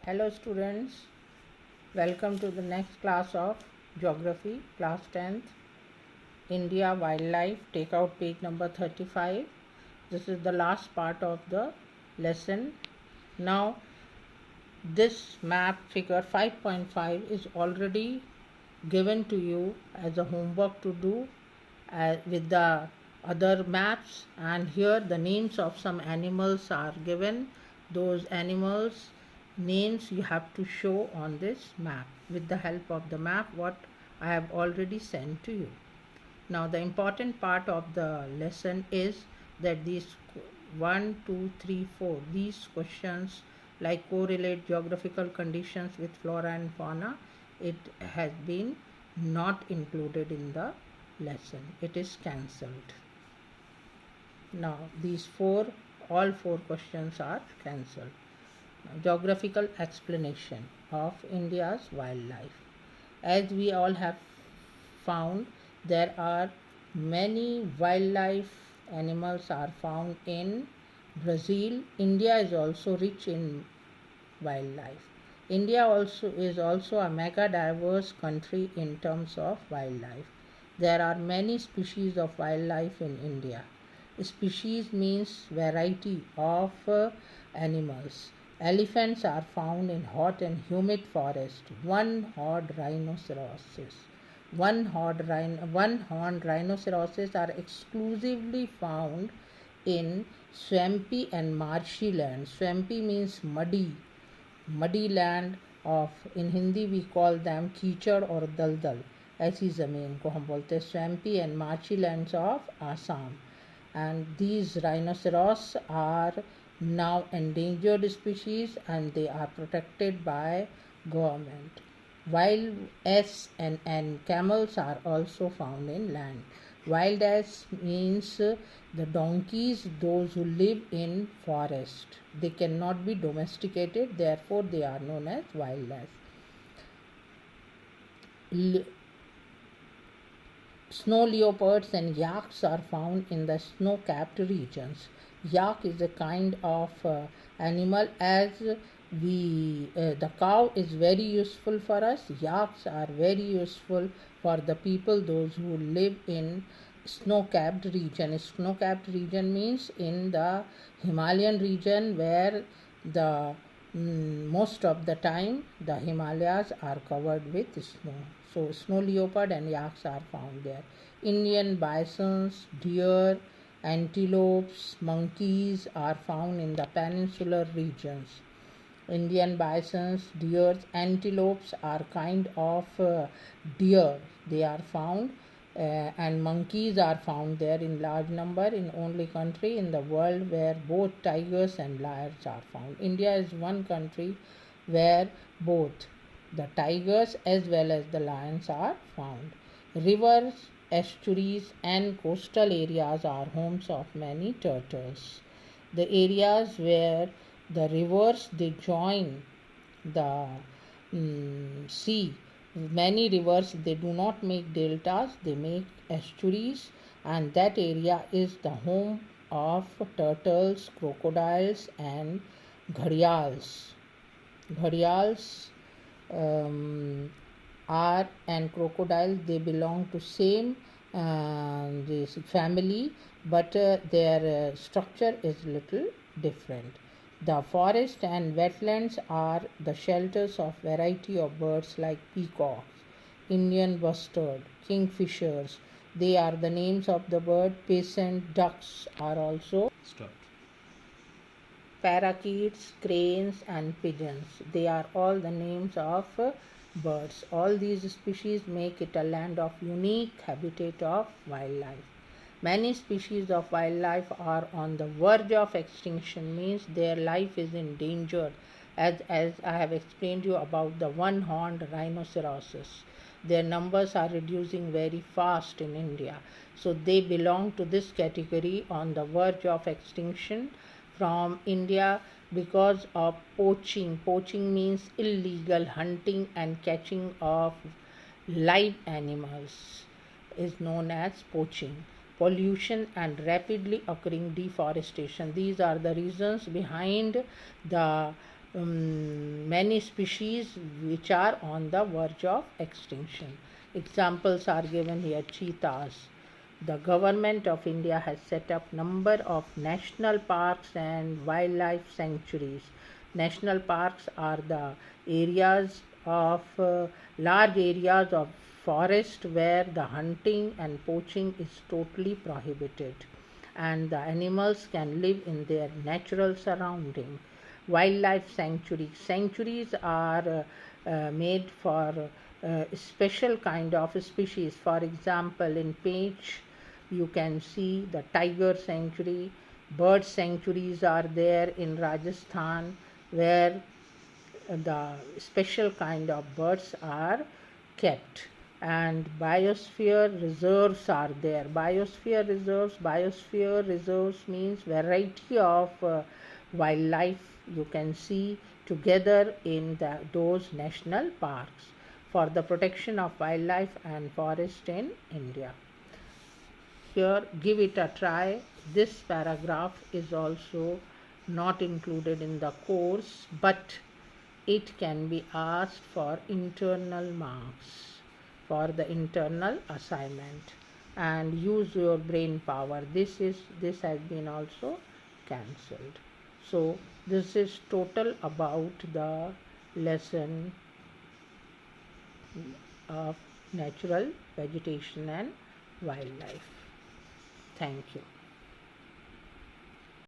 Hello students, welcome to the next class of Geography, class 10th, India Wildlife. Take out page number 35. This is the last part of the lesson. Now this map figure 5.5 is already given to you as a homework to do with the other maps, and here the names of some animals are given. Those animals names you have to show on this map with the help of the map what I have already sent to you. Now the important part of the lesson is that these 1, 2, 3, 4 these questions like correlate geographical conditions with flora and fauna, it has been not included in the lesson. It is cancelled. Now these all four questions are cancelled. Geographical explanation of India's wildlife. As we all have found, there are many wildlife animals are found in Brazil. India is also rich in wildlife. India is also a mega diverse country in terms of wildlife. There are many species of wildlife in India. Species means variety of animals. Elephants are found in hot and humid forest. One-horned rhinoceroses are exclusively found in swampy and marshy land. Swampy means muddy land of, in Hindi we call them कीचड़ और दलदल. ऐसी ज़मीन को हम बोलते हैं swampy and marshy lands of Assam. And these rhinoceros are now endangered species and they are protected by government. Wild ass and camels are also found in land. Wild ass means the donkeys, those who live in forest. They cannot be domesticated, therefore they are known as wild ass. Snow leopards and yaks are found in the snow-capped regions. Yak is a kind of animal. As the cow is very useful for us, yaks are very useful for the people, those who live in snow-capped region. Snow-capped region means in the Himalayan region where the most of the time the Himalayas are covered with snow. So snow leopard and yaks are found there. Indian bisons, deer, antelopes, monkeys are found in the peninsular regions. Indian bisons, deers, antelopes are kind of deer. They are found and monkeys are found there in large number in only country in the world where both tigers and lions are found. India is one country where both the tigers as well as the lions are found. Rivers, estuaries and coastal areas are homes of many turtles. The areas where the rivers they join the sea, many rivers they do not make deltas, they make estuaries, and that area is the home of turtles, crocodiles and gharials. Gharials are and crocodiles they belong to same this family, but their structure is little different. The forest and wetlands are the shelters of variety of birds like peacocks, Indian bustard, kingfishers. They are the names of the bird. Peasant ducks are also Stopped. parakeets, cranes and pigeons. They are all the names of birds. All these species make it a land of unique habitat of wildlife. Many species of wildlife are on the verge of extinction, means their life is in danger, as I have explained you about the one-horned rhinoceroses. Their numbers are reducing very fast in India. So they belong to this category on the verge of extinction from India because of poaching. Poaching means illegal hunting and catching of live animals is known as poaching. Pollution and rapidly occurring deforestation. These are the reasons behind the many species which are on the verge of extinction. Examples are given here: cheetahs. The government of India has set up number of national parks and wildlife sanctuaries. National parks are the areas of large areas of forest where the hunting and poaching is totally prohibited, and the animals can live in their natural surrounding. Wildlife sanctuaries. Sanctuaries are made for special kind of species. For example, in Page you can see the tiger sanctuary. Bird sanctuaries are there in Rajasthan, where the special kind of birds are kept. And biosphere reserves are there. Biosphere reserves means variety of wildlife you can see together in those national parks for the protection of wildlife and forest in India. Here, give it a try. This paragraph is also not included in the course, but it can be asked for internal marks for the internal assignment, and use your brain power. This has been also cancelled. So this is total about the lesson of natural vegetation and wildlife. Thank you.